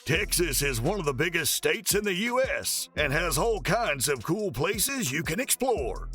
Texas is one of the biggest states in the U.S. and has all kinds of cool places you can explore.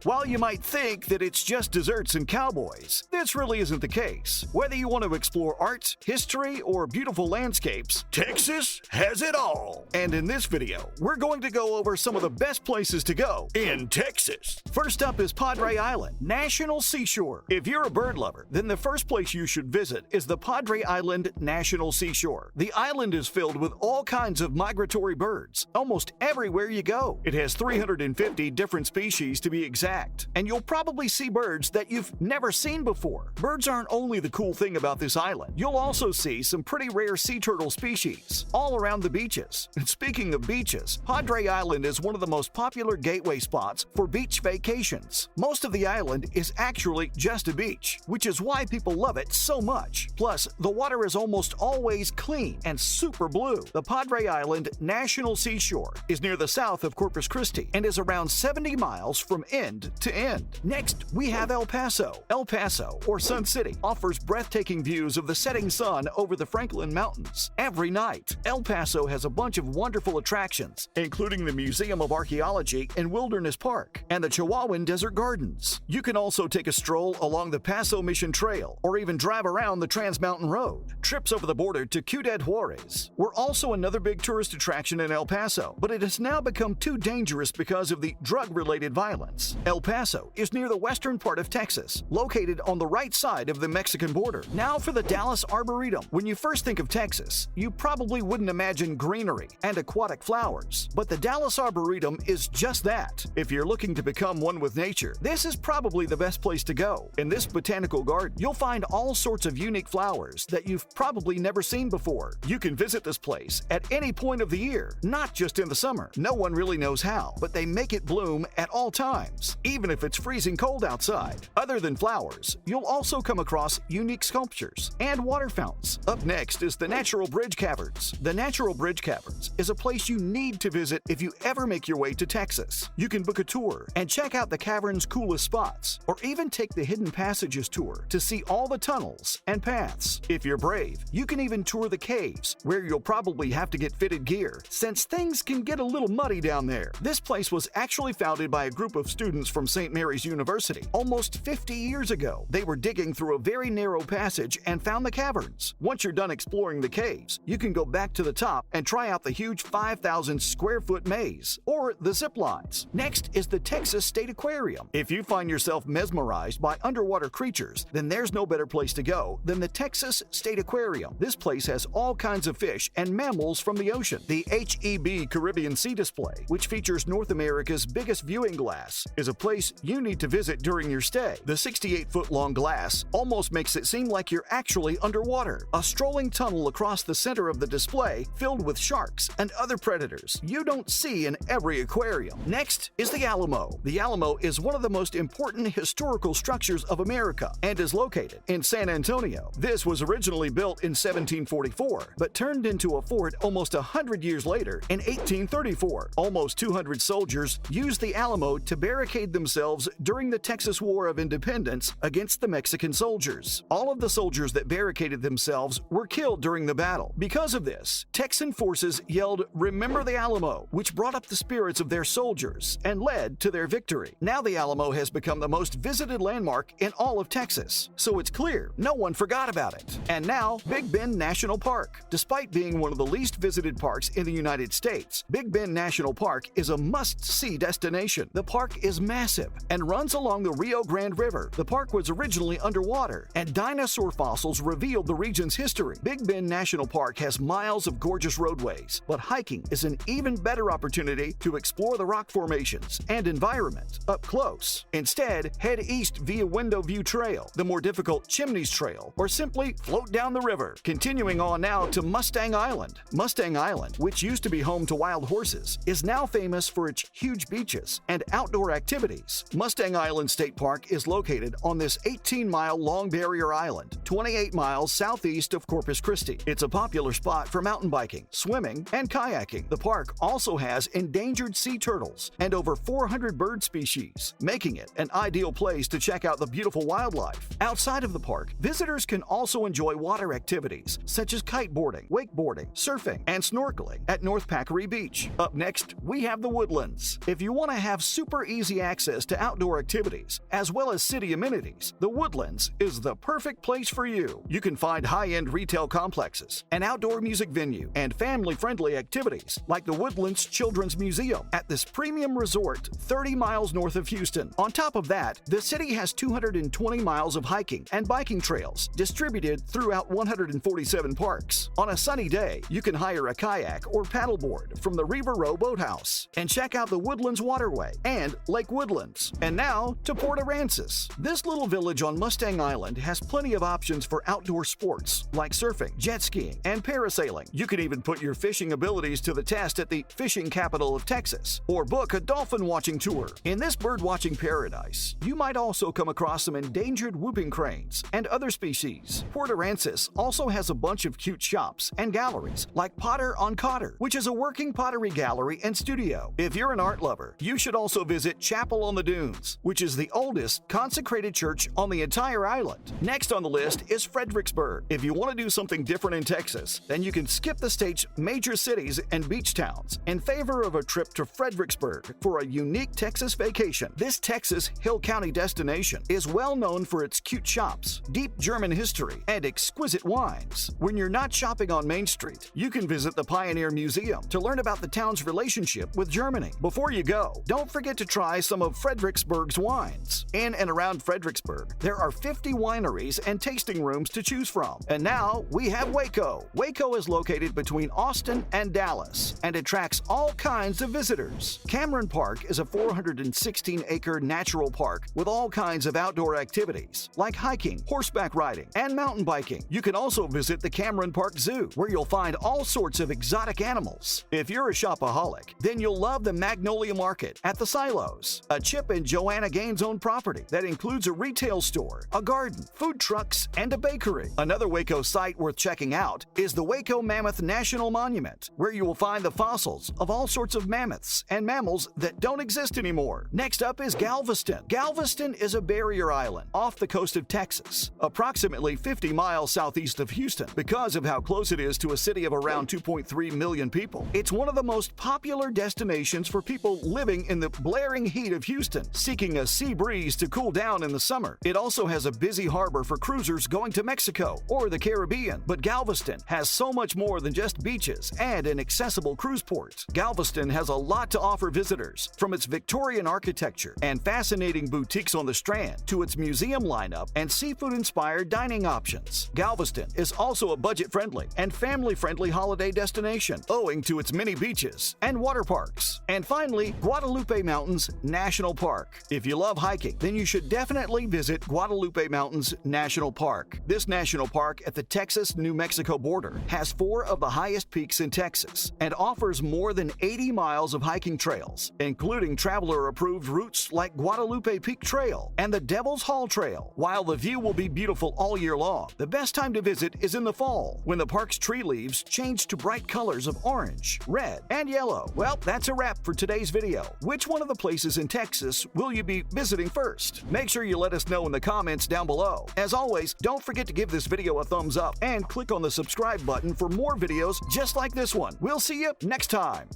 While you might think that it's just desserts and cowboys, this really isn't the case. Whether you want to explore art, history, or beautiful landscapes, Texas has it all. And in this video, we're going to go over some of the best places to go in Texas. First up is Padre Island, National Seashore. If you're a bird lover, then the first place you should visit is the Padre Island National Seashore. The island is filled with all kinds of migratory birds, almost everywhere you go. It has 350 different species to be exact, and you'll probably see birds that you've never seen before. Birds aren't only the cool thing about this island. You'll also see some pretty rare sea turtle species all around the beaches. And speaking of beaches, Padre Island is one of the most popular gateway spots for beach vacations. Most of the island is actually just a beach, which is why people love it so much. Plus, the water is almost always clean and super blue. The Padre Island National Seashore is near the south of Corpus Christi and is around 70 miles from end to end. Next, we have El Paso. El Paso, or Sun City, offers breathtaking views of the setting sun over the Franklin Mountains every night. El Paso has a bunch of wonderful attractions, including the Museum of Archaeology and Wilderness Park and the Chihuahuan Desert Gardens. You can also take a stroll along the Paso Mission Trail or even drive around the Trans Mountain Road. Trips over the border to Ciudad Juarez were also another big tourist attraction in El Paso, but it has now become too dangerous because of the drug-related violence. El Paso is near the western part of Texas, located on the right side of the Mexican border. Now for the Dallas Arboretum. When you first think of Texas, you probably wouldn't imagine greenery and aquatic flowers, but the Dallas Arboretum is just that. If you're looking to become one with nature, this is probably the best place to go. In this botanical garden, you'll find all sorts of unique flowers that you've probably never seen before. You can visit this place at any point of the year, not just in the summer. No one really knows how, but they make it bloom at all times, even if it's freezing cold outside. Other than flowers, you'll also come across unique sculptures and water fountains. Up next is the Natural Bridge Caverns. The Natural Bridge Caverns is a place you need to visit if you ever make your way to Texas. You can book a tour and check out the cavern's coolest spots, or even take the Hidden Passages tour to see all the tunnels and paths. If you're brave, you can even tour the caves, where you'll probably have to get fitted gear, since things can get a little muddy down there. This place was actually founded by a group of students from St. Mary's University almost 50 years ago. They were digging through a very narrow passage and found the caverns. Once you're done exploring the caves, you can go back to the top and try out the huge 5,000 square foot maze, or the zip lines. Next is the Texas State Aquarium. If you find yourself mesmerized by underwater creatures, then there's no better place to go than the Texas State Aquarium. This place has all kinds of fish and mammals from the ocean. The HEB Caribbean Sea Display, which features North America's biggest viewing glass, is a place you need to visit during your stay. The 68-foot-long glass almost makes it seem like you're actually underwater. A strolling tunnel across the center of the display filled with sharks and other predators you don't see in every aquarium. Next is the Alamo. The Alamo is one of the most important historical structures of America and is located in San Antonio. This was originally built in 1744, but turned into a fort almost 100 years later in 1834. Almost 200 soldiers used the Alamo to barricade themselves during the Texas War of Independence against the Mexican soldiers. All of the soldiers that barricaded themselves were killed during the battle. Because of this, Texan forces yelled, "Remember the Alamo," which brought up the spirits of their soldiers and led to their victory. Now the Alamo has become the most visited landmark in all of Texas, so it's clear no one forgot about it. And now, Big Bend National Park. Despite being one of the least visited parks in the United States, Big Bend National Park is a must-see destination. The park is massive and runs along the Rio Grande River. The park was originally underwater, and dinosaur fossils revealed the region's history. Big Bend National Park has miles of gorgeous roadways, but hiking is an even better opportunity to explore the rock formations and environment up close. Instead, head east via Window View Trail, the more difficult Chimneys Trail, or simply float down the river. Continuing on now to Mustang Island. Mustang Island, which used to be home to wild horses, is now famous for its huge beaches and outdoor activities. Mustang Island State Park is located on this 18-mile long barrier island, 28 miles southeast of Corpus Christi. It's a popular spot for mountain biking, swimming, and kayaking. The park also has endangered sea turtles and over 400 bird species, making it an ideal place to check out the beautiful wildlife. Outside of the park, visitors can also enjoy water activities such as kiteboarding snowboarding, wakeboarding, surfing, and snorkeling at North Packery Beach. Up next, we have the Woodlands. If you want to have super easy access to outdoor activities, as well as city amenities, the Woodlands is the perfect place for you. You can find high-end retail complexes, an outdoor music venue, and family-friendly activities like the Woodlands Children's Museum at this premium resort 30 miles north of Houston. On top of that, the city has 220 miles of hiking and biking trails distributed throughout 147 parks. On a sunny day, you can hire a kayak or paddleboard from the River Row Boathouse and check out the Woodlands Waterway and Lake Woodlands. And now to Port Aransas. This little village on Mustang Island has plenty of options for outdoor sports like surfing, jet skiing, and parasailing. You can even put your fishing abilities to the test at the fishing capital of Texas or book a dolphin watching tour. In this bird watching paradise, you might also come across some endangered whooping cranes and other species. Port Aransas also has a bunch of cute shops and galleries like Potter on Cotter, which is a working pottery gallery and studio. If you're an art lover, you should also visit Chapel on the Dunes, which is the oldest consecrated church on the entire island. Next on the list is Fredericksburg. If you want to do something different in Texas, then you can skip the state's major cities and beach towns in favor of a trip to Fredericksburg for a unique Texas vacation. This Texas Hill County destination is well known for its cute shops, deep German history, and exquisite wines. When you're not shopping on Main Street, you can visit the Pioneer Museum to learn about the town's relationship with Germany. Before you go, don't forget to try some of Fredericksburg's wines. In and around Fredericksburg, there are 50 wineries and tasting rooms to choose from. And now we have Waco. Waco is located between Austin and Dallas and attracts all kinds of visitors. Cameron Park is a 416-acre natural park with all kinds of outdoor activities like hiking, horseback riding, and mountain biking. You can also visit the Cameron Park Zoo, where you'll find all sorts of exotic animals. If you're a shopaholic, then you'll love the Magnolia Market at the Silos, a Chip and Joanna Gaines-owned property that includes a retail store, a garden, food trucks, and a bakery. Another Waco site worth checking out is the Waco Mammoth National Monument, where you will find the fossils of all sorts of mammoths and mammals that don't exist anymore. Next up is Galveston. Galveston is a barrier island off the coast of Texas, approximately 50 miles southeast of Houston. Because of how close it is to a city of around 2.3 million people, it's one of the most popular destinations for people living in the blaring heat of Houston, seeking a sea breeze to cool down in the summer. It also has a busy harbor for cruisers going to Mexico or the Caribbean. But Galveston has so much more than just beaches and an accessible cruise port. Galveston has a lot to offer visitors, from its Victorian architecture and fascinating boutiques on the Strand to its museum lineup and seafood-inspired dining options. Galveston is also a budget-friendly and family-friendly holiday destination, owing to its many beaches and water parks. And finally, Guadalupe Mountains National Park. If you love hiking, then you should definitely visit Guadalupe Mountains National Park. This national park at the Texas-New Mexico border has 4 of the highest peaks in Texas and offers more than 80 miles of hiking trails, including traveler-approved routes like Guadalupe Peak Trail and the Devil's Hall Trail. While the view will be beautiful all year long, the best time to visit is in the fall, when the park's tree leaves change to bright colors of orange, red, and yellow. Well, that's a wrap for today's video. Which one of the places in Texas will you be visiting first? Make sure you let us know in the comments down below. As always, don't forget to give this video a thumbs up and click on the subscribe button for more videos just like this one. We'll see you next time.